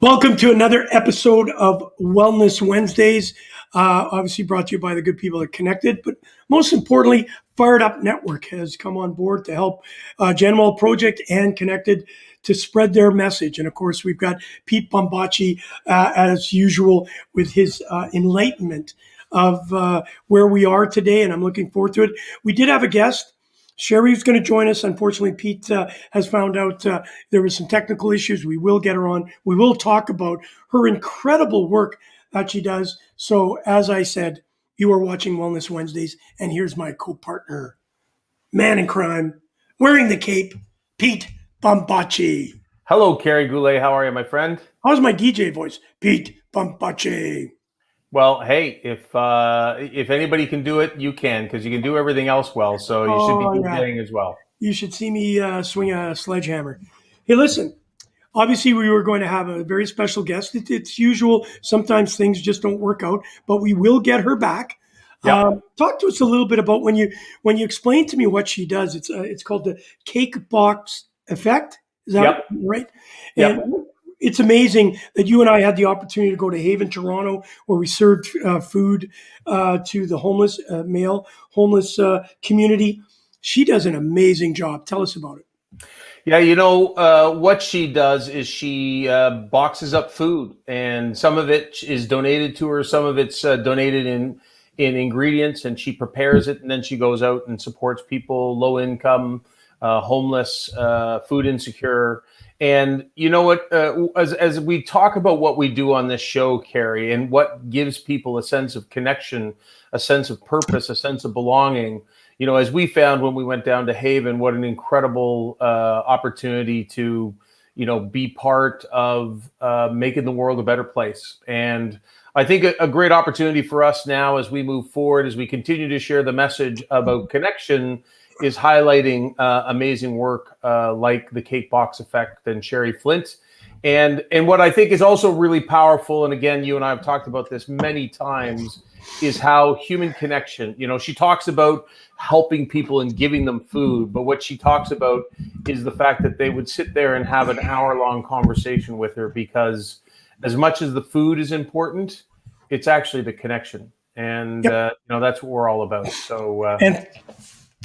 Welcome to another episode of Wellness Wednesdays, obviously brought to you by the good people at Connected, but most importantly, Fired Up Network has come on board to help Genwell Project and Connected to spread their message. And of course, we've got Pete Bombaci, as usual, with his enlightenment of where we are today, and I'm looking forward to it. We did have a guest. Sheri's going to join us. Unfortunately, Pete has found out there were some technical issues. We will get her on. We will talk about her incredible work that she does. So, as I said, you are watching Wellness Wednesdays, and here's my co-partner, man in crime, wearing the cape, Pete Bombaci. Hello, Kerry Goulet. How are you, my friend? How's my DJ voice? Pete Bombaci. Well, hey, if anybody can do it, you can, because you can do everything else well. So you should be DJing as well. You should see me swing a sledgehammer. Hey, listen. Obviously, we were going to have a very special guest. It's usual. Sometimes things just don't work out, but we will get her back. Yep. Talk to us a little bit about when you explain to me what she does. It's called the cake box effect. Is that right? Yep. And it's amazing that you and I had the opportunity to go to Haven, Toronto, where we served food to the homeless, male homeless community. She does an amazing job. Tell us about it. Yeah, what she does is she boxes up food, and some of it is donated to her. Some of it's donated in ingredients, and she prepares it, and then she goes out and supports people, low income, homeless, food insecure. And you know what? As we talk about what we do on this show, Kerry, and what gives people a sense of connection, a sense of purpose, a sense of belonging. As we found when we went down to Haven, what an incredible opportunity to, be part of making the world a better place. And I think a great opportunity for us now as we move forward, as we continue to share the message about connection, is highlighting amazing work like the Cake Box Effect and Sheri Flint. And what I think is also really powerful, and again, you and I have talked about this many times, is how human connection, she talks about helping people and giving them food, but what she talks about is the fact that they would sit there and have an hour-long conversation with her, because as much as the food is important, it's actually the connection. And, that's what we're all about. So, and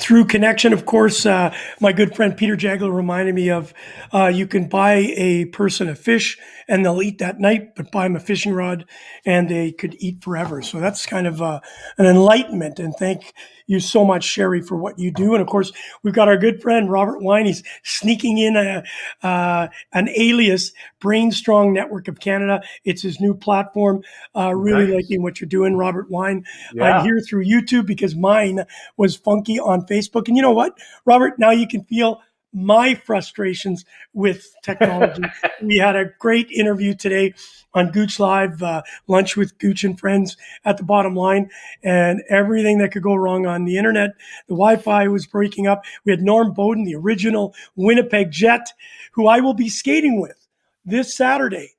through connection, of course, my good friend Peter Jagler reminded me of you can buy a person a fish and they'll eat that night, but buy them a fishing rod and they could eat forever. So that's kind of an enlightenment. And thank you so much, Sheri, for what you do. And of course, we've got our good friend Robert Wine. He's sneaking in an alias, Brain Strong Network of Canada. It's his new platform. Really liking what you're doing, Robert Wine. Yeah. I'm here through YouTube because mine was funky on Facebook. And you know what, Robert? Now you can feel my frustrations with technology. We had a great interview today on Gooch Live, lunch with Gooch and friends at the bottom line, and everything that could go wrong on the internet. The Wi-Fi was breaking up. We had Norm Bowden, the original Winnipeg Jet, who I will be skating with this Saturday.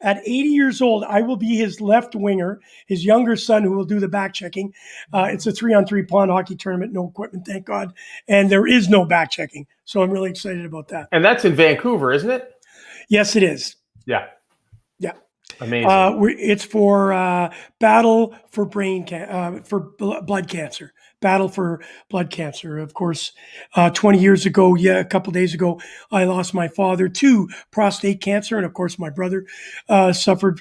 At 80 years old, I will be his left winger, his younger son who will do the back checking. It's a 3-on-3 pond hockey tournament, no equipment, thank God. And there is no back checking. So I'm really excited about that. And that's in Vancouver, isn't it? Yes, it is. Yeah. Yeah. Amazing. It's for battle for blood cancer. Battle for blood cancer. Of course, 20 years ago, a couple days ago, I lost my father to prostate cancer. And of course, my brother suffered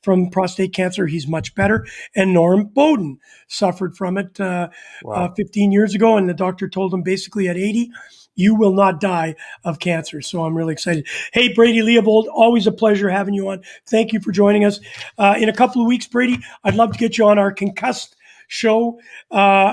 from prostate cancer. He's much better. And Norm Bowden suffered from it 15 years ago. And the doctor told him basically at 80, you will not die of cancer. So I'm really excited. Hey, Brady Leopold, always a pleasure having you on. Thank you for joining us. In a couple of weeks, Brady, I'd love to get you on our Concussed show.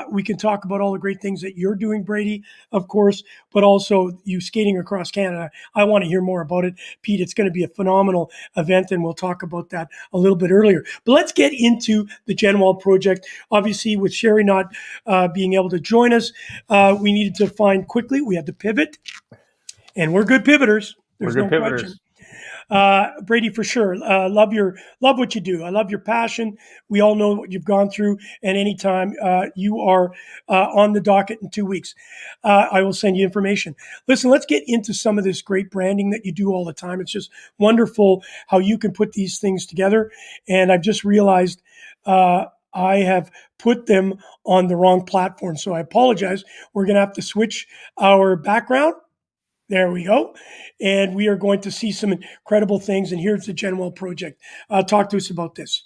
We can talk about all the great things that you're doing, Brady, of course, but also you skating across Canada. I want to hear more about it. Pete, it's going to be a phenomenal event, and we'll talk about that a little bit earlier. But let's get into the Genwell project. Obviously, with Sheri not being able to join us, we needed to find quickly. We had to pivot, and we're good pivoters. There's no question. Brady, for sure. Love what you do. I love your passion. We all know what you've gone through, and anytime you are on the docket in 2 weeks, I will send you information. Listen, let's get into some of this great branding that you do all the time. It's just wonderful how you can put these things together. And I've just realized I have put them on the wrong platform, so I apologize. We're going to have to switch our background. There we go. And we are going to see some incredible things. And here's the Genwell Project. Talk to us about this.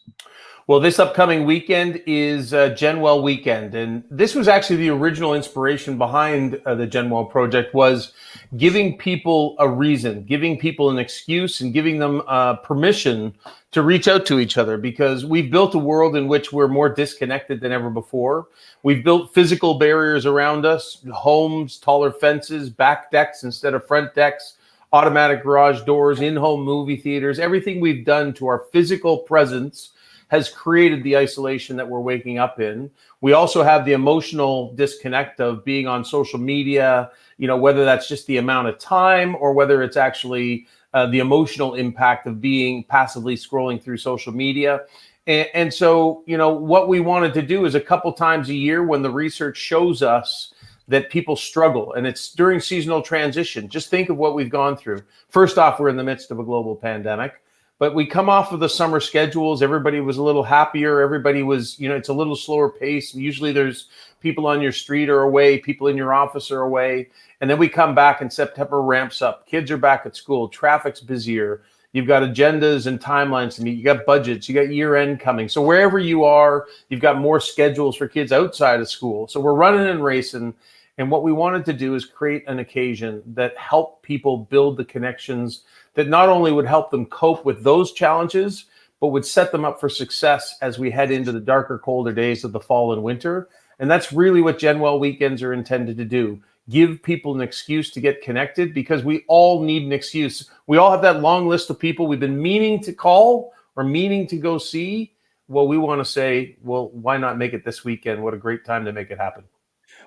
Well, this upcoming weekend is Genwell Weekend, and this was actually the original inspiration behind the Genwell Project, was giving people a reason, giving people an excuse, and giving them permission to reach out to each other, because we've built a world in which we're more disconnected than ever before. We've built physical barriers around us, homes, taller fences, back decks instead of front decks, automatic garage doors, in-home movie theaters. Everything we've done to our physical presence has created the isolation that we're waking up in. We also have the emotional disconnect of being on social media, whether that's just the amount of time or whether it's actually the emotional impact of being passively scrolling through social media. And so, what we wanted to do is a couple times a year, when the research shows us that people struggle, and it's during seasonal transition. Just think of what we've gone through. First off, we're in the midst of a global pandemic. But we come off of the summer schedules. Everybody was a little happier. Everybody was, it's a little slower pace. Usually there's people on your street are away, people in your office are away. And then we come back and September ramps up. Kids are back at school. Traffic's busier. You've got agendas and timelines to meet. You got budgets. You got year end coming. So wherever you are, you've got more schedules for kids outside of school. So we're running and racing. And what we wanted to do is create an occasion that helped people build the connections that not only would help them cope with those challenges, but would set them up for success as we head into the darker, colder days of the fall and winter. And that's really what Genwell Weekends are intended to do. Give people an excuse to get connected, because we all need an excuse. We all have that long list of people we've been meaning to call or meaning to go see. Well, we want to say, well, why not make it this weekend? What a great time to make it happen.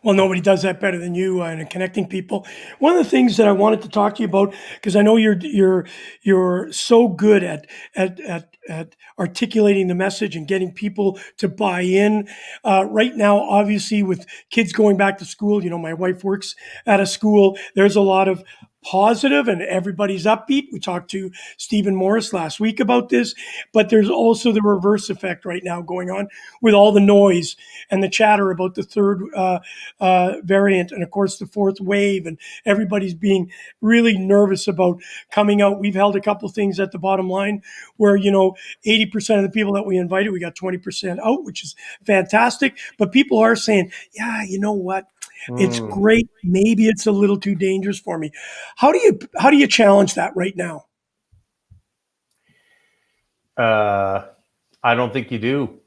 Well, nobody does that better than you in connecting people. One of the things that I wanted to talk to you about, because I know you're so good at articulating the message and getting people to buy in. Right now, obviously, with kids going back to school, my wife works at a school. There's a lot of positive and everybody's upbeat. We talked to Stephen Morris last week about this, but there's also the reverse effect right now going on with all the noise and the chatter about the third variant and, of course, the fourth wave, and everybody's being really nervous about coming out. We've held a couple things at the bottom line where 80% of the people that we invited, we got 20% out, which is fantastic. But people are saying, yeah, you know what? It's great. Maybe it's a little too dangerous for me. How do you challenge that right now? I don't think you do.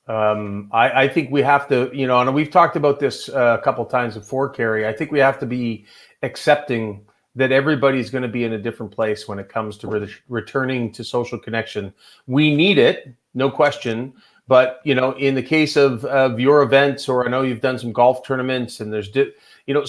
I think we have to, and we've talked about this a couple times before, Kerry. I think we have to be accepting that everybody's going to be in a different place when it comes to returning to social connection. We need it, no question. But, in the case of your events, or I know you've done some golf tournaments, and there's,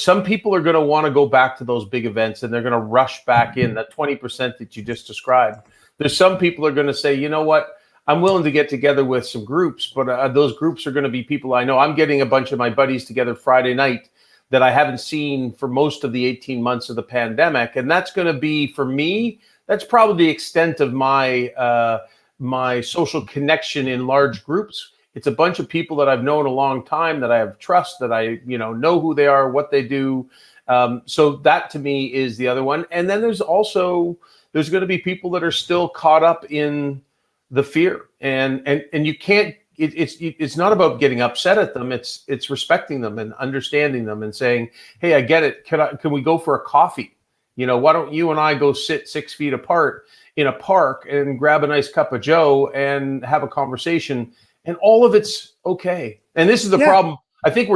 some people are going to want to go back to those big events, and they're going to rush back in, that 20% that you just described. There's some people are going to say, you know what, I'm willing to get together with some groups, but those groups are going to be people I know. I'm getting a bunch of my buddies together Friday night that I haven't seen for most of the 18 months of the pandemic. And that's going to be, for me, that's probably the extent of my social connection in large groups. It's a bunch of people that I've known a long time, that I have trust, that I know who they are, what they do. So that to me is the other one. And then there's going to be people that are still caught up in the fear, and you can't. It's not about getting upset at them. It's respecting them and understanding them and saying, hey, I get it. Can we go for a coffee? Why don't you and I go sit 6 feet apart in a park and grab a nice cup of Joe and have a conversation, and all of it's okay. And this is the problem. I think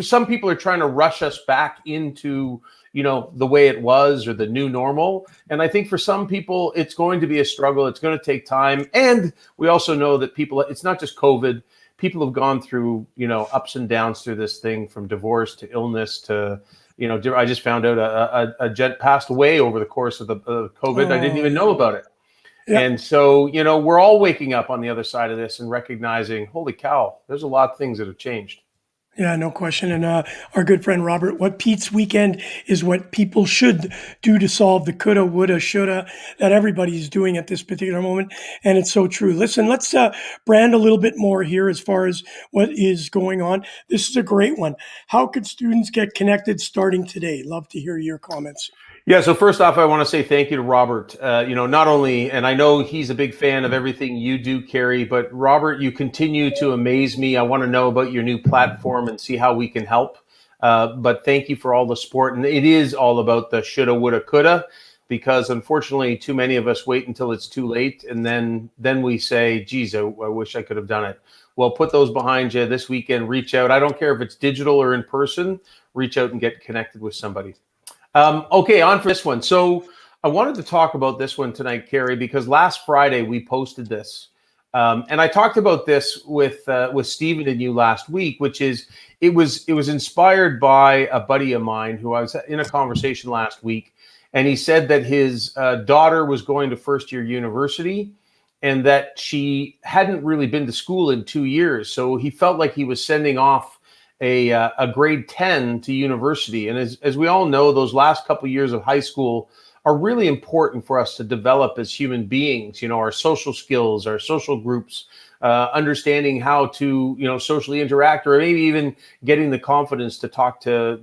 some people are trying to rush us back into, the way it was, or the new normal. And I think for some people, it's going to be a struggle. It's going to take time. And we also know that it's not just COVID. people have gone through, ups and downs through this thing, from divorce to illness to, I just found out a gent passed away over the course of the COVID. I didn't Oh, even yeah. know about it. Yeah. And so, we're all waking up on the other side of this and recognizing, holy cow, there's a lot of things that have changed. Yeah, no question. And our good friend Robert, what Pete's weekend is what people should do to solve the coulda, woulda, shoulda that everybody's doing at this particular moment. And it's so true. Listen, let's brand a little bit more here as far as what is going on. This is a great one. How could students get connected starting today? Love to hear your comments. Yeah. So first off, I want to say thank you to Robert. Not only, and I know he's a big fan of everything you do, Kerry, but Robert, you continue to amaze me. I want to know about your new platform and see how we can help. But thank you for all the support. And it is all about the shoulda, woulda, coulda, because unfortunately, too many of us wait until it's too late. And then we say, geez, I wish I could have done it. Well, put those behind you this weekend. Reach out. I don't care if it's digital or in person. Reach out and get connected with somebody. Okay, on for this one. So I wanted to talk about this one tonight, Kerry, because last Friday we posted this, and I talked about this with Stephen and you last week, which is it was inspired by a buddy of mine who I was in a conversation last week, and he said that his daughter was going to first year university, and that she hadn't really been to school in 2 years, so he felt like he was sending off a grade 10 to university. And as we all know, those last couple of years of high school are really important for us to develop as human beings, our social skills, our social groups, understanding how to, socially interact, or maybe even getting the confidence to talk to,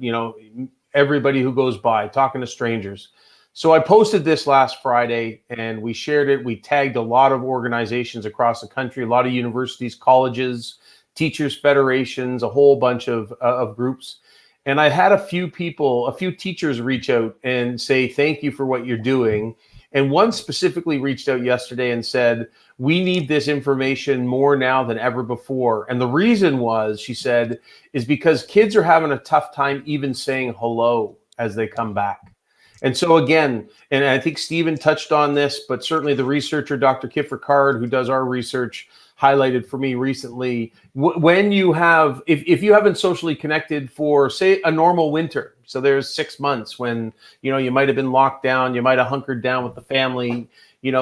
everybody who goes by, talking to strangers. So I posted this last Friday and we shared it. We tagged a lot of organizations across the country, a lot of universities, colleges, teachers federations, a whole bunch of groups. And I had a few teachers reach out and say, thank you for what you're doing. And one specifically reached out yesterday and said, we need this information more now than ever before. And the reason was, she said, is because kids are having a tough time even saying hello as they come back. And so again, and I think Stephen touched on this, but certainly the researcher, Dr. Kif Ricard, who does our research, highlighted for me recently, when you have, if you haven't socially connected for, say, a normal winter, so there's 6 months when, you might have been locked down, you might have hunkered down with the family,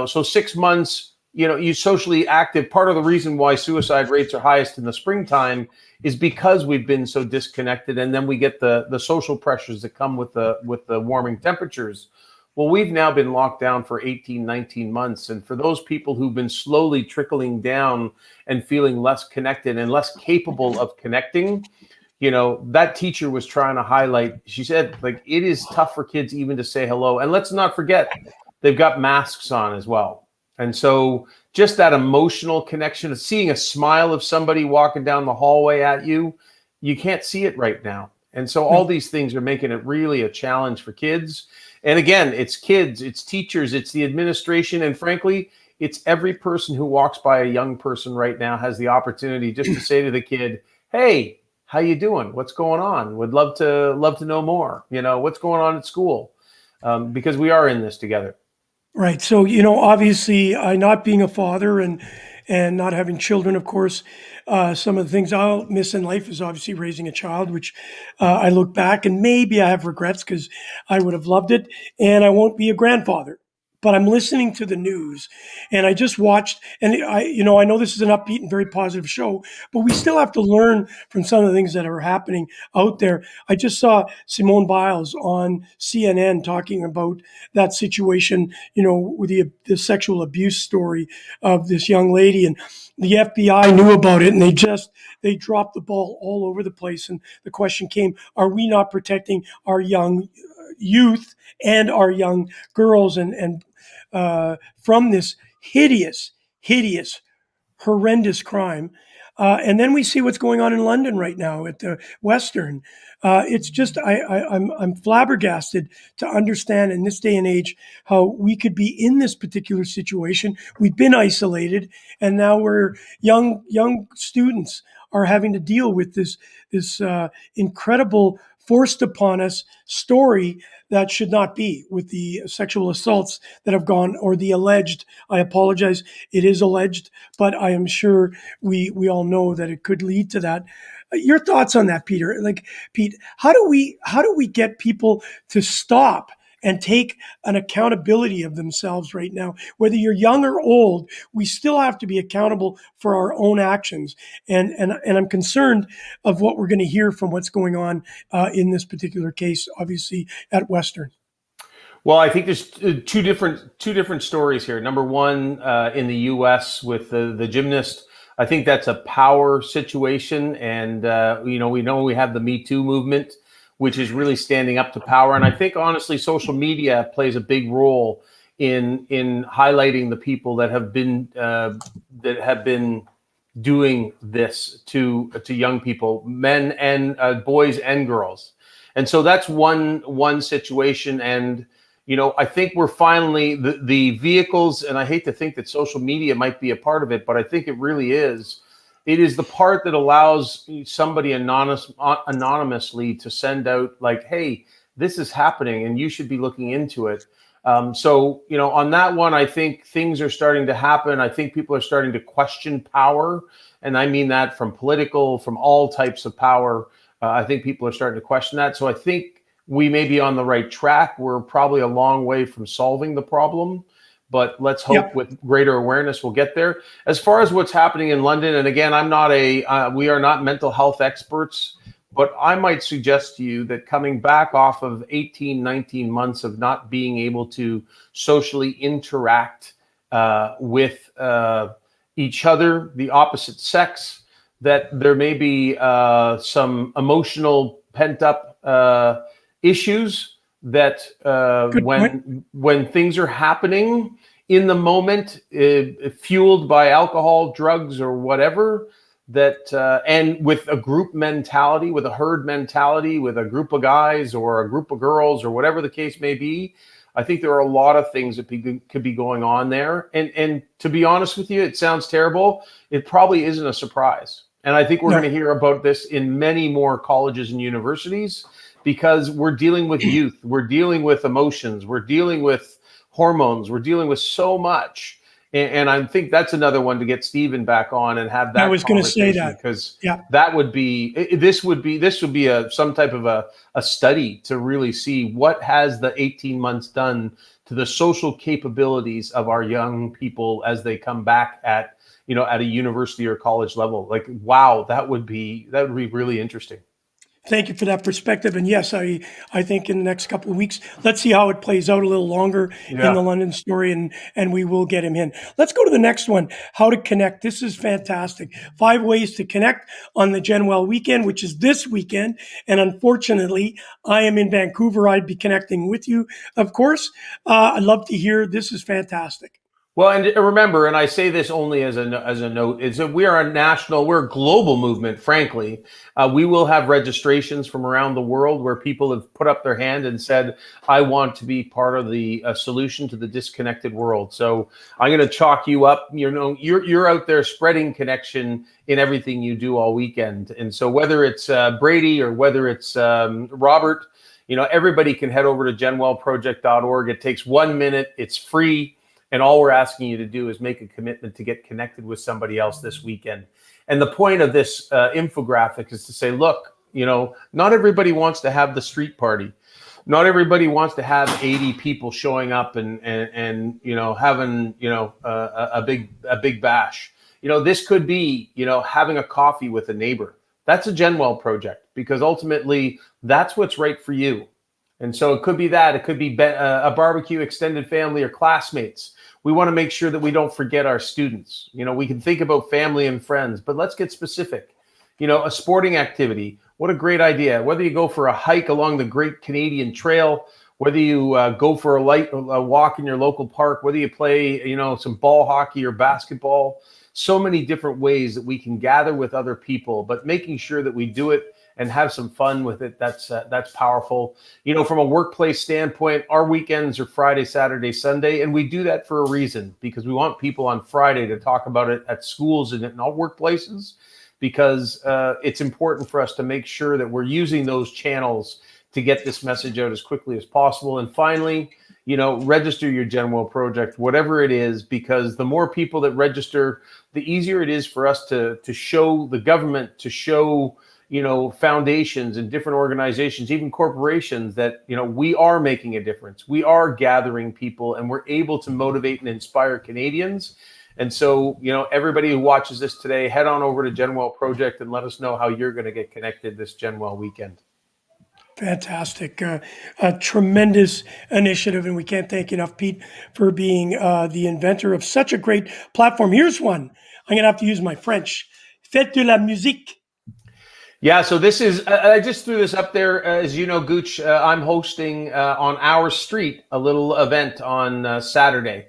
so 6 months, you socially active. Part of the reason why suicide rates are highest in the springtime is because we've been so disconnected, and then we get the social pressures that come with the warming temperatures. Well, we've now been locked down for 18, 19 months. And for those people who've been slowly trickling down and feeling less connected and less capable of connecting, that teacher was trying to highlight, she said, like, it is tough for kids even to say hello. And let's not forget, they've got masks on as well. And so just that emotional connection of seeing a smile of somebody walking down the hallway at you, you can't see it right now. And so all these things are making it really a challenge for kids. And again, it's kids, it's teachers, it's the administration, and frankly, it's every person who walks by a young person right now has the opportunity just to say to the kid, hey, how you doing? What's going on? Would love to know more. What's going on at school? Because we are in this together. Right. So, obviously, I not being a father and not having children, of course, some of the things I'll miss in life is obviously raising a child, which I look back and maybe I have regrets because I would have loved it, and I won't be a grandfather. But I'm listening to the news, and I just watched, and I know this is an upbeat and very positive show, but we still have to learn from some of the things that are happening out there. I just saw Simone Biles on CNN talking about that situation, with the sexual abuse story of this young lady, and the FBI knew about it, and they dropped the ball all over the place. And the question came: are we not protecting our young youth and our young girls and from this hideous, horrendous crime? And then we see what's going on in London right now at the Western. It's just I'm flabbergasted to understand in this day and age how we could be in this particular situation. We've been isolated, and now we're young students are having to deal with this incredible forced upon us story that should not be, with the sexual assaults that have gone, or the alleged. I apologize, it is alleged, but I am sure we all know that it could lead to that. Your thoughts on that, Peter? Like, Pete, how do we get people to stop and take an accountability of themselves right now? Whether you're young or old, we still have to be accountable for our own actions. And I'm concerned of what we're going to hear from what's going on in this particular case, obviously at Western. Well, I think there's two different stories here. Number one, in the U.S. with the gymnast, I think that's a power situation, and we have the Me Too movement, which is really standing up to power. And I think honestly, social media plays a big role in highlighting the people that have been doing this to young people, men and boys and girls. And so that's one situation. And I think we're finally the vehicles, and I hate to think that social media might be a part of it, but I think it really is. It is the part that allows somebody anonymously to send out like, "Hey, this is happening, and you should be looking into it." So on that one, I think things are starting to happen. I think people are starting to question power, and I mean that from all types of power. I think people are starting to question that. So I think we may be on the right track. We're probably a long way from solving the problem, but let's hope Yep. with greater awareness we'll get there. As far as what's happening in London, and again, we are not mental health experts, but I might suggest to you that coming back off of 18, 19 months of not being able to socially interact with each other, the opposite sex, that there may be some emotional pent up issues that Good point. when things are happening in the moment, fueled by alcohol, drugs, or whatever, that and with a group mentality, with a herd mentality, with a group of guys or a group of girls or whatever the case may be, I think there are a lot of things that could be going on there. And to be honest with you, it sounds terrible. It probably isn't a surprise. And I think we're going No. to hear about this in many more colleges and universities, because we're dealing with youth, we're dealing with emotions, we're dealing with hormones, we're dealing with so much. And I think that's another one to get Stephen back on and have I that was going to say conversation, that. because Yeah. that would be this would be some type of a study to really see what has the 18 months done to the social capabilities of our young people as they come back at a university or college level. Like, wow, that would be really interesting. Thank you for that perspective. And yes, I think in the next couple of weeks, let's see how it plays out a little longer in the Yeah. London story, and we will get him in. Let's go to the next one. How to connect. This is fantastic. 5 ways to connect on the Genwell weekend, which is this weekend. And unfortunately, I am in Vancouver. I'd be connecting with you, of course. I'd love to hear. This is fantastic. Well, and remember, and I say this only as a note, is that we're a global movement. Frankly, we will have registrations from around the world where people have put up their hand and said, "I want to be part of the solution to the disconnected world." So I'm going to chalk you up. You're out there spreading connection in everything you do all weekend. And so whether it's Brady or whether it's Robert, everybody can head over to genwellproject.org. It takes 1 minute. It's free. And all we're asking you to do is make a commitment to get connected with somebody else this weekend. And the point of this infographic is to say, look, not everybody wants to have the street party. Not everybody wants to have 80 people showing up and having a big bash. This could be having a coffee with a neighbor. That's a Genwell project, because ultimately that's what's right for you. And so it could be that. It could be a barbecue, extended family, or classmates. We want to make sure that we don't forget our students. We can think about family and friends, but let's get specific. A sporting activity. What a great idea. Whether you go for a hike along the Great Canadian Trail, whether you go for a walk in your local park, whether you play, some ball hockey or basketball. So many different ways that we can gather with other people, but making sure that we do it and have some fun with it. That's powerful. From a workplace standpoint, our weekends are Friday, Saturday, Sunday, and we do that for a reason, because we want people on Friday to talk about it at schools and in all workplaces, because it's important for us to make sure that we're using those channels to get this message out as quickly as possible. And finally, register your GenWell project, whatever it is, because the more people that register, the easier it is for us to show the government, to show foundations and different organizations, even corporations, that we are making a difference. We are gathering people, and we're able to motivate and inspire Canadians. And so, everybody who watches this today, head on over to GenWell Project and let us know how you're going to get connected this GenWell weekend. Fantastic. A tremendous initiative, and we can't thank enough Pete for being the inventor of such a great platform. Here's one. I'm going to have to use my French. Fête de la musique. Yeah, so this is, I just threw this up there. As you know, Gooch, I'm hosting on our street a little event on Saturday.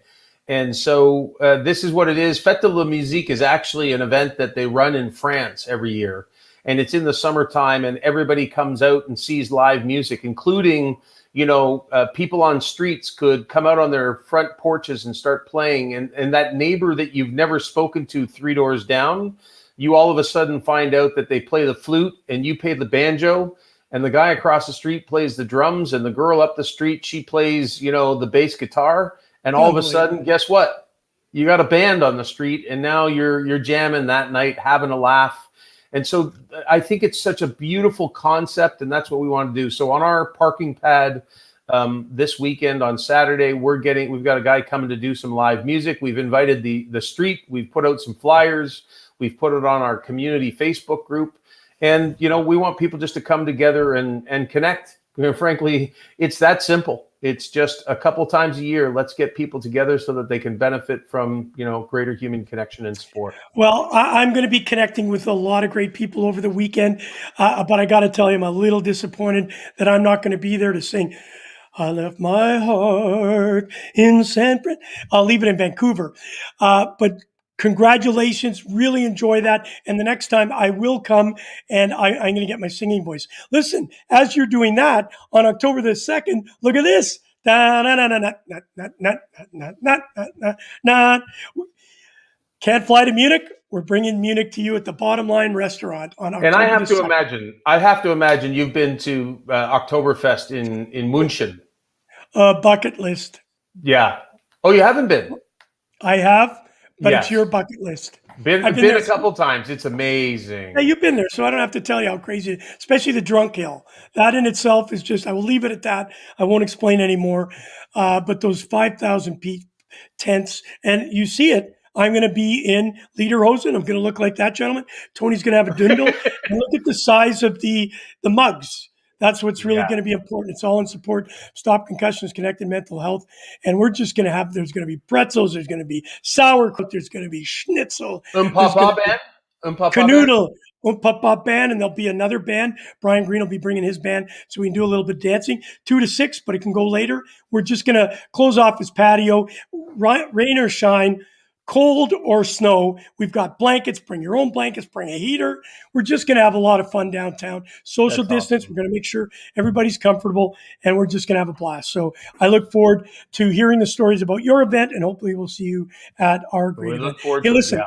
And so this is what it is. Fête de la musique is actually an event that they run in France every year. And it's in the summertime, and everybody comes out and sees live music, including, people on streets could come out on their front porches and start playing. And that neighbor that you've never spoken to 3 doors down, you all of a sudden find out that they play the flute and you play the banjo, and the guy across the street plays the drums, and the girl up the street, she plays, the bass guitar. And all of a sudden, guess what? You got a band on the street, and now you're jamming that night, having a laugh. And so I think it's such a beautiful concept, and that's what we want to do. So on our parking pad this weekend on Saturday, we've got a guy coming to do some live music. We've invited the street. We've put out some flyers. We've put it on our community Facebook group. And, we want people just to come together and connect. Frankly, it's that simple. It's just a couple times a year. Let's get people together so that they can benefit from, greater human connection and support. Well, I'm going to be connecting with a lot of great people over the weekend, but I got to tell you, I'm a little disappointed that I'm not going to be there to sing I left my heart in San Fran. I'll leave it in Vancouver. But congratulations. Really enjoy that. And the next time I will come, and I'm going to get my singing voice. Listen, as you're doing that on October the 2nd, look at this. Can't fly to Munich? We're bringing Munich to you at the Bottom Line Restaurant on October. And I have the to 2nd. imagine you've been to Oktoberfest in München. Bucket list. Yeah. Oh, you haven't been? I have, but Yes. It's your bucket list. Been I've been there a couple times. It's amazing. Hey, you've been there, so I don't have to tell you how crazy, especially the drunk hill. That in itself is just, I will leave it at that. I won't explain anymore. But those 5,000 tents, and you see it. I'm going to be in Lederhosen. I'm going to look like that gentleman. Tony's going to have a dundle. And look at the size of the mugs. That's what's really going to be important. It's all in support of Stop Concussions, Connected Mental Health. And we're just going to have, there's going to be pretzels, there's going to be sauerkraut, there's going to be schnitzel. Papa band? Canoodle, Papa band, and there'll be another band. Brian Green will be bringing his band so we can do a little bit of dancing. 2 to 6, but it can go later. We're just going to close off his patio, rain or shine, cold or snow. We've got blankets. Bring your own blankets. Bring a heater. We're just going to have a lot of fun downtown. Social distance. Awesome. We're going to make sure everybody's comfortable, and we're just going to have a blast. So I look forward to hearing the stories about your event, and hopefully we'll see you at our great event. Hey, listen,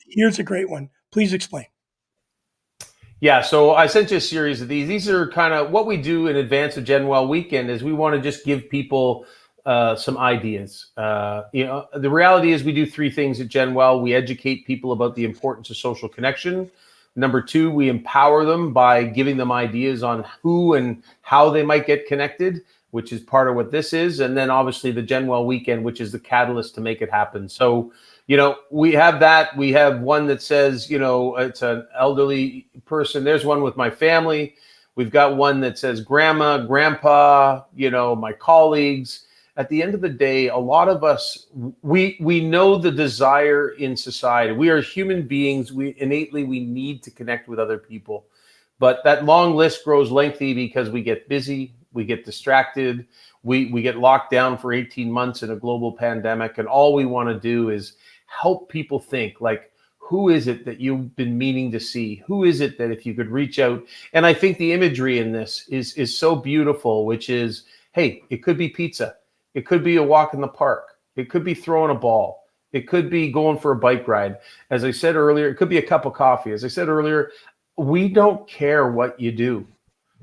here's a great one. Please explain. Yeah, so I sent you a series of these. These are kind of what we do in advance of GenWell weekend is we want to just give people some ideas. The reality is we do 3 things at GenWell. We educate people about the importance of social connection. Number 2, we empower them by giving them ideas on who and how they might get connected, which is part of what this is. And then obviously the GenWell weekend, which is the catalyst to make it happen. So, we have that. We have one that says, it's an elderly person. There's one with my family. We've got one that says grandma, grandpa, my colleagues. At the end of the day, a lot of us, we know the desire in society. We are human beings. We need to connect with other people. But that long list grows lengthy because we get busy, we get distracted, we get locked down for 18 months in a global pandemic. And all we want to do is help people think, like, who is it that you've been meaning to see? Who is it that if you could reach out? And I think the imagery in this is so beautiful, which is, hey, it could be pizza. It could be a walk in the park. It could be throwing a ball. It could be going for a bike ride. As I said earlier, it could be a cup of coffee. As I said earlier, we don't care what you do.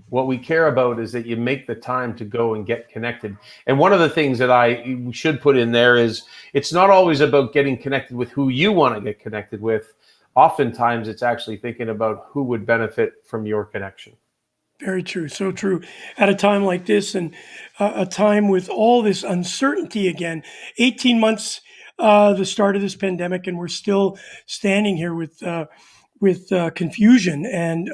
What we care about is that you make the time to go and get connected. And one of the things that I should put in there is it's not always about getting connected with who you want to get connected with. Oftentimes, it's actually thinking about who would benefit from your connection. Very true. So true. At a time like this, and a time with all this uncertainty again, 18 months, the start of this pandemic, and we're still standing here with confusion and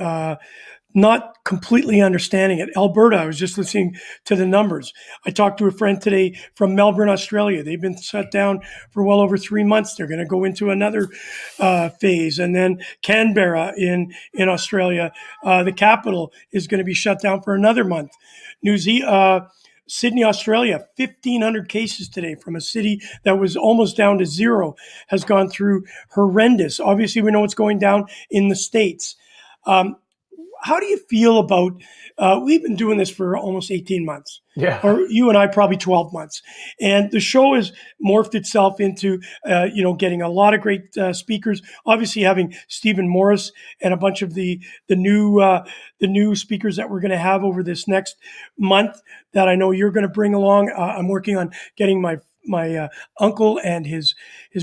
not completely understanding it. Alberta, I was just listening to the numbers. I talked to a friend today from Melbourne, Australia. They've been shut down for well over 3 months. They're going to go into another phase. And then Canberra in Australia, the capital, is going to be shut down for another month. Sydney, Australia, 1,500 cases today from a city that was almost down to zero, has gone through horrendous. Obviously, we know what's going down in the States. Um, how do you feel about we've been doing this for almost 18 months, Yeah. or you and I probably 12 months, and the show has morphed itself into getting a lot of great speakers, obviously having Stephen Morris and a bunch of the new speakers that we're going to have over this next month that I know you're going to bring along. I'm working on getting my uncle and his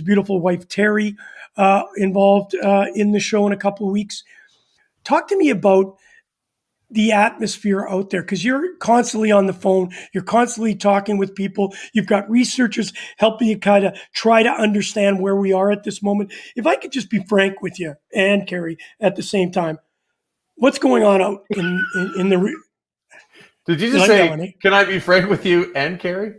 beautiful wife Terry involved in the show in a couple of weeks. Talk to me about the atmosphere out there, because you're constantly on the phone, you're constantly talking with people, you've got researchers helping you kind of try to understand where we are at this moment. If I could just be frank with you and Kerry at the same time, what's going on out in the Did you did just I say, yell any? can I be frank with you and Carrie?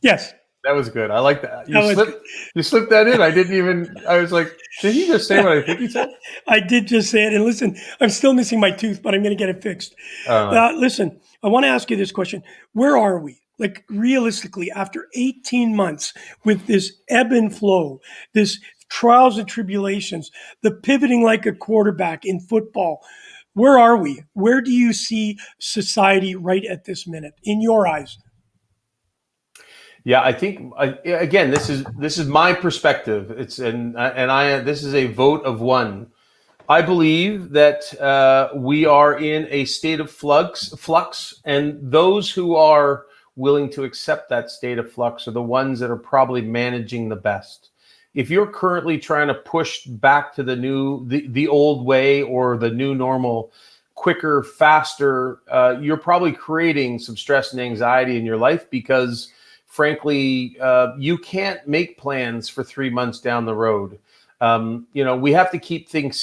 Yes, That was good. I like that. that was good. You slipped that in. I didn't even, I was like, did he just say what I think he said? I did just say it. And listen, I'm still missing my tooth, but I'm going to get it fixed. Uh, Listen, I want to ask you this question. Where are we? Like realistically, after 18 months with this ebb and flow, this trials and tribulations, the pivoting like a quarterback in football, where are we? Where do you see society right at this minute in your eyes? Yeah, I think again, this is my perspective. It's and I this is a vote of one. I believe that we are in a state of flux, and those who are willing to accept that state of flux are the ones that are probably managing the best. If you're currently trying to push back to the old way or the new normal, quicker, faster, you're probably creating some stress and anxiety in your life because, frankly, you can't make plans for 3 months down the road. We have to keep things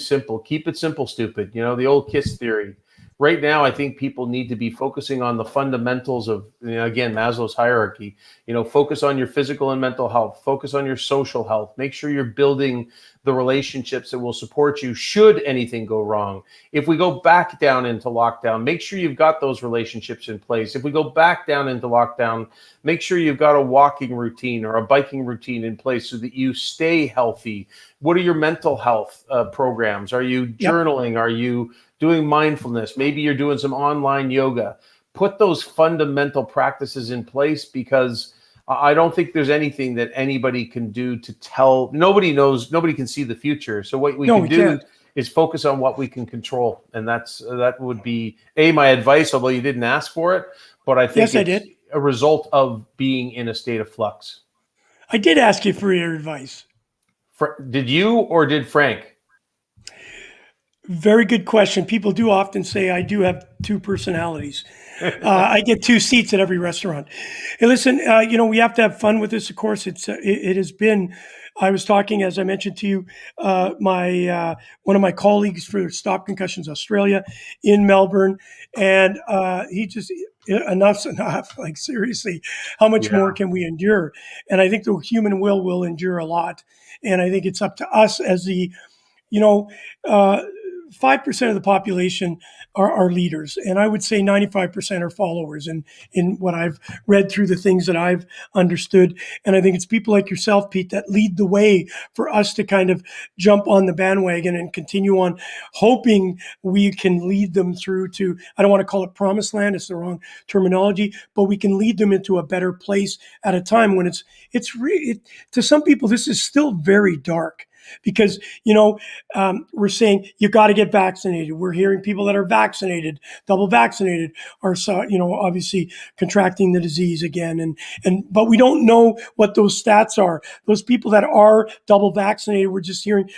simple. Keep it simple, stupid. The old KISS theory. Right now, I think people need to be focusing on the fundamentals of, again, Maslow's hierarchy. Focus on your physical and mental health. Focus on your social health. Make sure you're building the relationships that will support you should anything go wrong. If we go back down into lockdown, make sure you've got those relationships in place. If we go back down into lockdown, make sure you've got a walking routine or a biking routine in place so that you stay healthy. What are your mental health programs? Are you Yep. journaling? Are you doing mindfulness? Maybe you're doing some online yoga. Put those fundamental practices in place because I don't think there's anything that anybody can do to tell. Nobody knows, nobody can see the future. So what we No, can we do can't. is focus on what we can control. And that would be my advice, although you didn't ask for it, but I think Yes, I it's did. a result of being in a state of flux. I did ask you for your advice. Did you or did Frank? Very good question. People do often say I do have two personalities. I get two seats at every restaurant. Hey, listen, we have to have fun with this. Of course, it has been. I was talking, as I mentioned to you, my one of my colleagues for Stop Concussions Australia in Melbourne, and he just enough's enough. Like seriously, how much more Yeah. can we endure? And I think the human will endure a lot. And I think it's up to us as the you know, uh, 5% of the population are leaders, and I would say 95% are followers. And in what I've read through the things that I've understood, and I think it's people like yourself, Pete, that lead the way for us to kind of jump on the bandwagon and continue on, hoping we can lead them through to. I don't want to call it promised land; it's the wrong terminology, but we can lead them into a better place at a time when to some people this is still very dark because we're saying you got to get vaccinated. We're hearing people that are vaccinated, double vaccinated, are obviously contracting the disease again, but we don't know what those stats are. Those people that are double vaccinated, we're just hearing.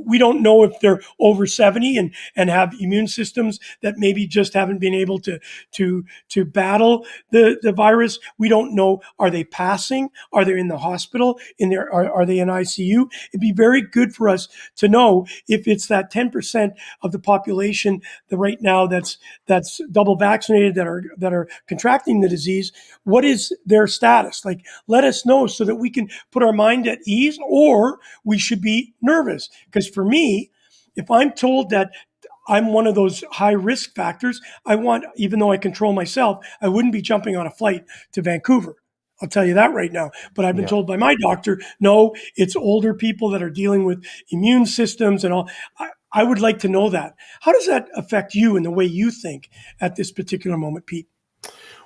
We don't know if they're over 70 and have immune systems that maybe just haven't been able to battle the virus. We don't know, are they passing? Are they in the hospital? Are they in ICU? It'd be very good for us to know if it's that 10% of the population that right now that's double vaccinated that are contracting the disease. What is their status? Like, let us know so that we can put our mind at ease, or we should be nervous. Because for me, if I'm told that I'm one of those high risk factors, even though I control myself, I wouldn't be jumping on a flight to Vancouver. I'll tell you that right now. But I've been Yeah. told by my doctor, no, it's older people that are dealing with immune systems and all. I would like to know that. How does that affect you and the way you think at this particular moment, Pete?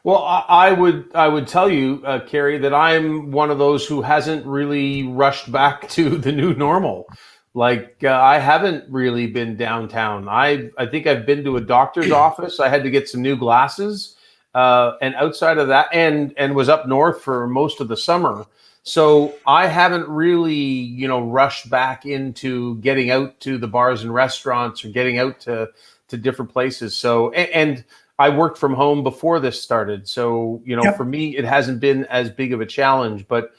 Well, I would tell you, Kerry, that I'm one of those who hasn't really rushed back to the new normal. Like I haven't really been downtown. I think I've been to a doctor's office. I had to get some new glasses, and outside of that, and was up north for most of the summer. So I haven't really, rushed back into getting out to the bars and restaurants or getting out to different places. So and I worked from home before this started. So, for Yep. me, it hasn't been as big of a challenge. But,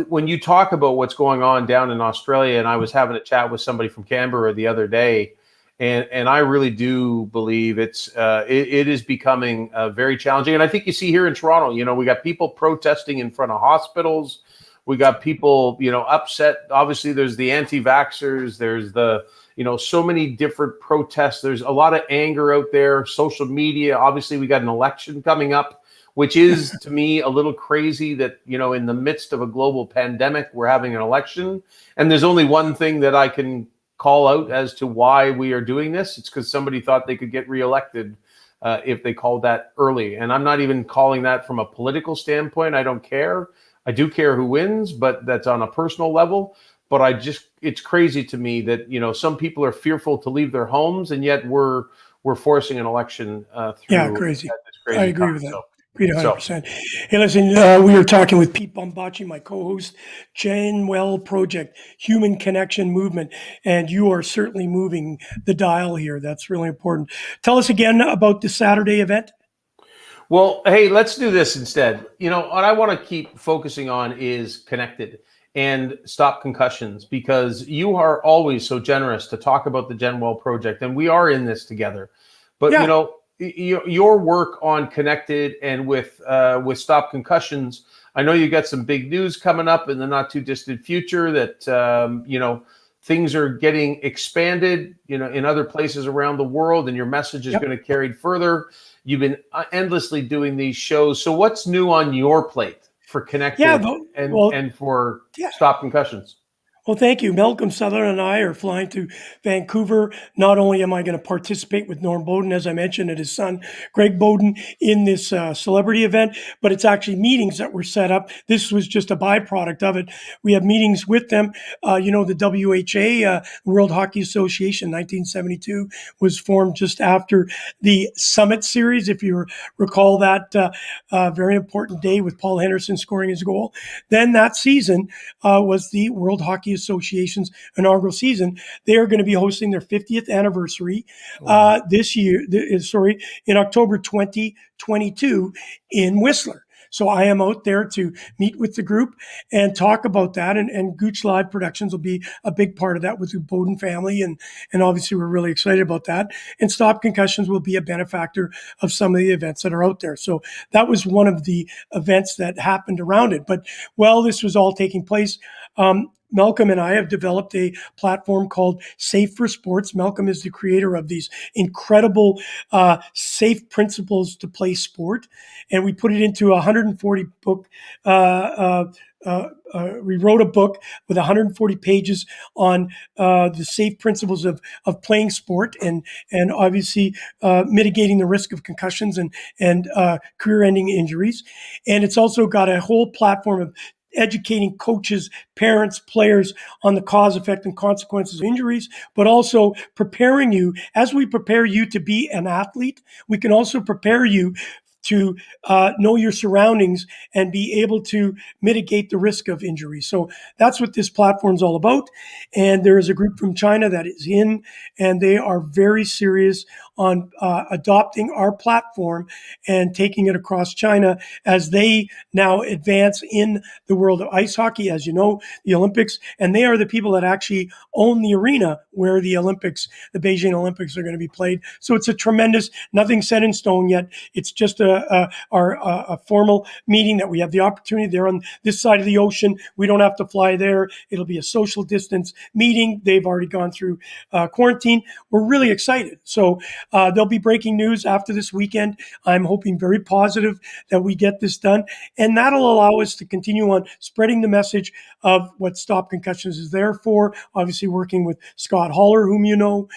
when you talk about what's going on down in Australia, and I was having a chat with somebody from Canberra the other day, and I really do believe it is becoming very challenging. And I think you see here in Toronto, we got people protesting in front of hospitals. We got people, upset. Obviously, there's the anti-vaxxers. There's so many different protests. There's a lot of anger out there. Social media. Obviously, we got an election coming up, which is to me a little crazy that, in the midst of a global pandemic, we're having an election. And there's only one thing that I can call out as to why we are doing this. It's because somebody thought they could get reelected if they called that early. And I'm not even calling that from a political standpoint. I don't care. I do care who wins, but that's on a personal level. But it's crazy to me that, some people are fearful to leave their homes, and yet we're forcing an election Yeah, through crazy. at this I crazy agree time. with that. So, Agreed so 100%. Hey, listen, we are talking with Pete Bombaci, my co-host, Genwell Project, Human Connection Movement, and you are certainly moving the dial here. That's really important. Tell us again about the Saturday event. Well, hey, let's do this instead. What I want to keep focusing on is connected and stop concussions, because you are always so generous to talk about the Genwell Project, and we are in this together. But Yeah, your work on connected and with stop concussions, I know you got some big news coming up in the not too distant future that things are getting expanded, in other places around the world, and your message is yep. going to carry further. You've been endlessly doing these shows. So what's new on your plate for Yeah, connected and well, and for yeah. stop concussions? Well, thank you. Malcolm Sutherland and I are flying to Vancouver. Not only am I going to participate with Norm Bowden, as I mentioned, and his son, Greg Bowden, in this celebrity event, but it's actually meetings that were set up. This was just a byproduct of it. We have meetings with them. The WHA, World Hockey Association, 1972, was formed just after the Summit Series, if you recall that very important day with Paul Henderson scoring his goal. Then that season was the World Hockey Association's inaugural season. They are going to be hosting their 50th anniversary Wow. this year, in October 2022 in Whistler. So I am out there to meet with the group and talk about that. And Gooch Live Productions will be a big part of that with the Bowden family. And obviously, we're really excited about that. And Stop Concussions will be a benefactor of some of the events that are out there. So that was one of the events that happened around it. But while this was all taking place, Malcolm and I have developed a platform called Safe for Sports. Malcolm is the creator of these incredible safe principles to play sport, and we put it into a 140 book. We wrote a book with 140 pages on the safe principles of playing sport, and obviously mitigating the risk of concussions and career-ending injuries. And it's also got a whole platform of educating coaches, parents, players on the cause, effect, and consequences of injuries, but also preparing you. As we prepare you to be an athlete, we can also prepare you to know your surroundings and be able to mitigate the risk of injury. So that's what this platform is all about. And there is a group from China that is in, and they are very serious on adopting our platform and taking it across China as they now advance in the world of ice hockey, as you know, the Olympics. And they are the people that actually own the arena where the Olympics, the Beijing Olympics, are going to be played. So it's a tremendous, nothing set in stone yet. It's just a formal meeting that we have the opportunity. They're on this side of the ocean. We don't have to fly there. It'll be a social distance meeting. They've already gone through quarantine. We're really excited. So there'll be breaking news after this weekend. I'm hoping very positive that we get this done. And that'll allow us to continue on spreading the message of what Stop Concussions is there for. Obviously working with Scott Holler, whom you know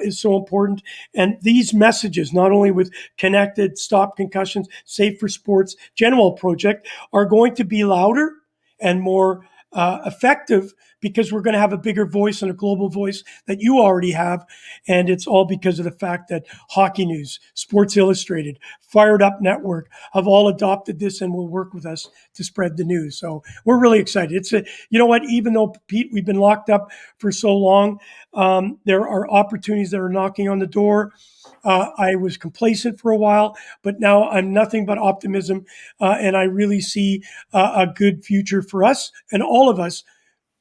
is so important. And these messages, not only with Connected, Stop Concussions, Safe for Sports, General Project, are going to be louder and more effective because we're going to have a bigger voice and a global voice that you already have. And it's all because of the fact that Hockey News, Sports Illustrated, Fired Up Network have all adopted this and will work with us to spread the news. So we're really excited. It's you know what, even though, Pete, we've been locked up for so long, there are opportunities that are knocking on the door. I was complacent for a while, but now I'm nothing but optimism. And I really see a good future for us and all of us.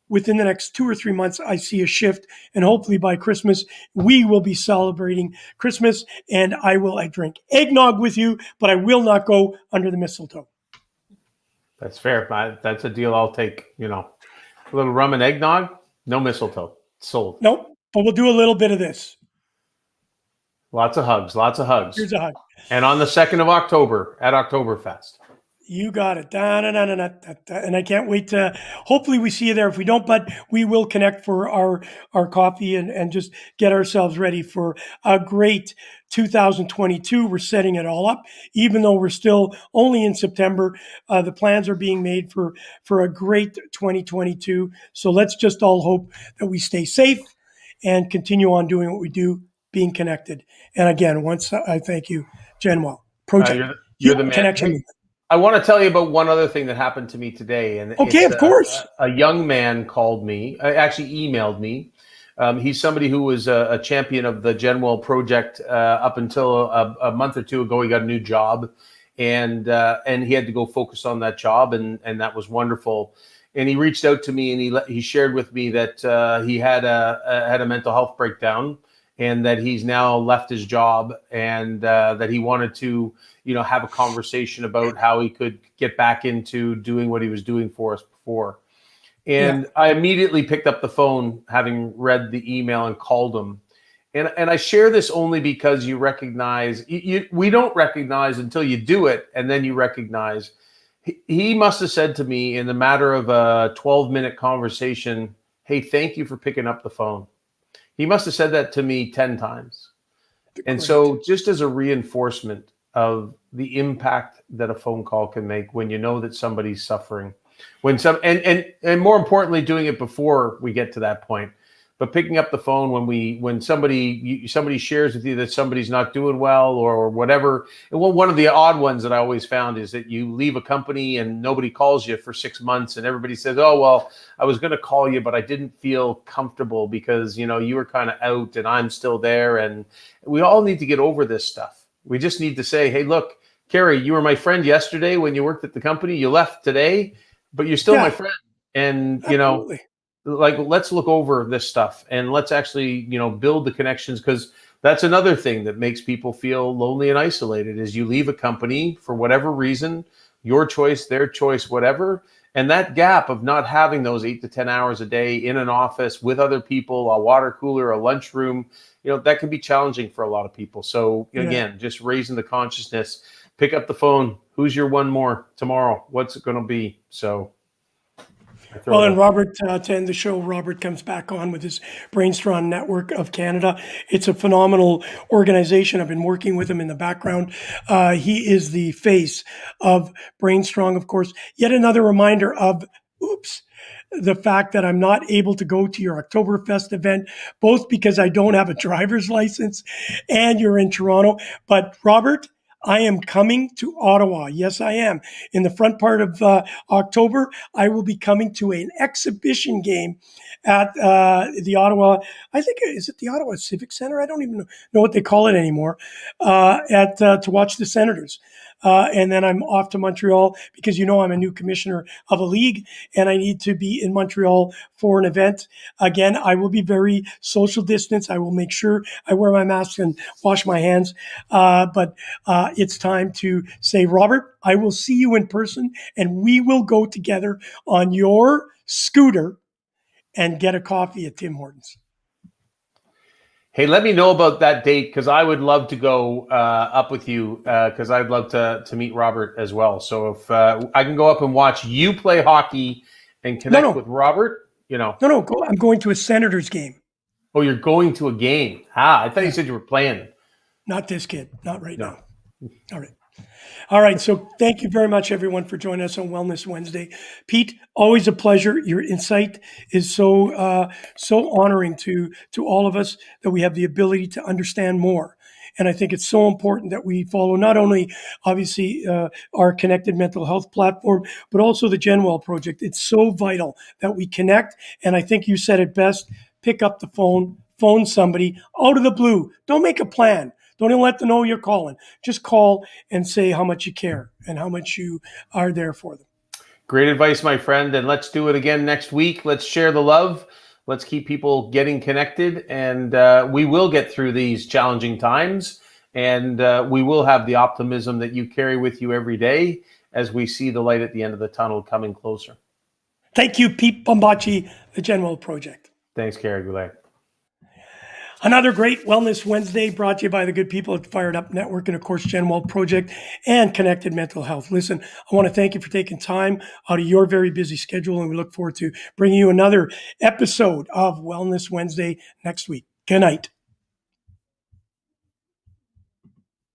Within the next 2 or 3 months, I see a shift. And hopefully by Christmas, we will be celebrating Christmas. And I drink eggnog with you, but I will not go under the mistletoe. That's fair. That's a deal I'll take. A little rum and eggnog, no mistletoe. Sold. Nope, but we'll do a little bit of this. Lots of hugs. Lots of hugs. Here's a hug. And on the 2nd of October at Oktoberfest. You got it. And I can't wait to, hopefully we see you there. If we don't, but we will connect for our coffee and just get ourselves ready for a great 2022. We're setting it all up, even though we're still only in September. The plans are being made for a great 2022. So let's just all hope that we stay safe and continue on doing what we do, being connected. And again, once I thank you, Genwell. Project. You're the man. Connection. Hey, I want to tell you about one other thing that happened to me today. And okay, of course. A young man called me, actually emailed me. He's somebody who was a champion of the Genwell project up until a month or two ago. He got a new job, and he had to go focus on that job, and that was wonderful. And he reached out to me, and he shared with me that he had a mental health breakdown, and that he's now left his job, and that he wanted to have a conversation about how he could get back into doing what he was doing for us before. And I immediately picked up the phone, having read the email, and called him. And I share this only because you recognize, we don't recognize until you do it, and then you recognize. He must have said to me in the matter of a 12-minute conversation, "Hey, thank you for picking up the phone." He must have said that to me 10 times. And so just as a reinforcement of the impact that a phone call can make when you know that somebody's suffering, and more importantly, doing it before we get to that point, but picking up the phone when somebody shares with you that somebody's not doing well or whatever. And one of the odd ones that I always found is that you leave a company and nobody calls you for 6 months, and everybody says, "Oh, well, I was going to call you, but I didn't feel comfortable because, you were kind of out and I'm still there." And we all need to get over this stuff. We just need to say, "Hey, look, Kerry, you were my friend yesterday when you worked at the company. You left today, but you're still my friend." And, Absolutely. let's look over this stuff and let's actually, build the connections, because that's another thing that makes people feel lonely and isolated is you leave a company for whatever reason, your choice, their choice, whatever, And that gap of not having those 8 to 10 hours a day in an office with other people, a water cooler, a lunchroom, that can be challenging for a lot of people. So again, just raising the consciousness, pick up the phone. Who's your one more tomorrow? What's it going to be? So Well, and Robert, to end the show, Robert comes back on with his Brainstrong Network of Canada. It's a phenomenal organization. I've been working with him in the background. He is the face of Brainstrong, of course. Yet another reminder of, the fact that I'm not able to go to your Oktoberfest event, both because I don't have a driver's license and you're in Toronto. But Robert, I am coming to Ottawa. Yes, I am. In the front part of October, I will be coming to an exhibition game at the Ottawa, I think, is it the Ottawa Civic Center? I don't even know what they call it anymore, to watch the Senators. And then I'm off to Montreal because I'm a new commissioner of a league and I need to be in Montreal for an event. Again, I will be very social distance. I will make sure I wear my mask and wash my hands. But it's time to say, Robert, I will see you in person and we will go together on your scooter and get a coffee at Tim Hortons. Hey, let me know about that date because I would love to go up with you because I'd love to meet Robert as well. So if I can go up and watch you play hockey and connect with Robert, No, I'm going to a Senators game. Oh, you're going to a game. I thought you said you were playing. Not this kid. Not right now. All right. So thank you very much, everyone, for joining us on Wellness Wednesday. Pete, always a pleasure. Your insight is so honoring to all of us that we have the ability to understand more. And I think it's so important that we follow not only, obviously, our connected mental health platform, but also the GenWell project. It's so vital that we connect. And I think you said it best. Pick up the phone somebody out of the blue. Don't make a plan. Don't even let them know you're calling. Just call and say how much you care and how much you are there for them. Great advice, my friend. And let's do it again next week. Let's share the love. Let's keep people getting connected. And we will get through these challenging times. And we will have the optimism that you carry with you every day as we see the light at the end of the tunnel coming closer. Thank you, Pete Bombaci, the GenWell Project. Thanks, Kerry Goulet. Another great Wellness Wednesday brought to you by the good people at Fired Up Network and, of course, GenWell Project and Connected Mental Health. Listen, I want to thank you for taking time out of your very busy schedule, and we look forward to bringing you another episode of Wellness Wednesday next week. Good night.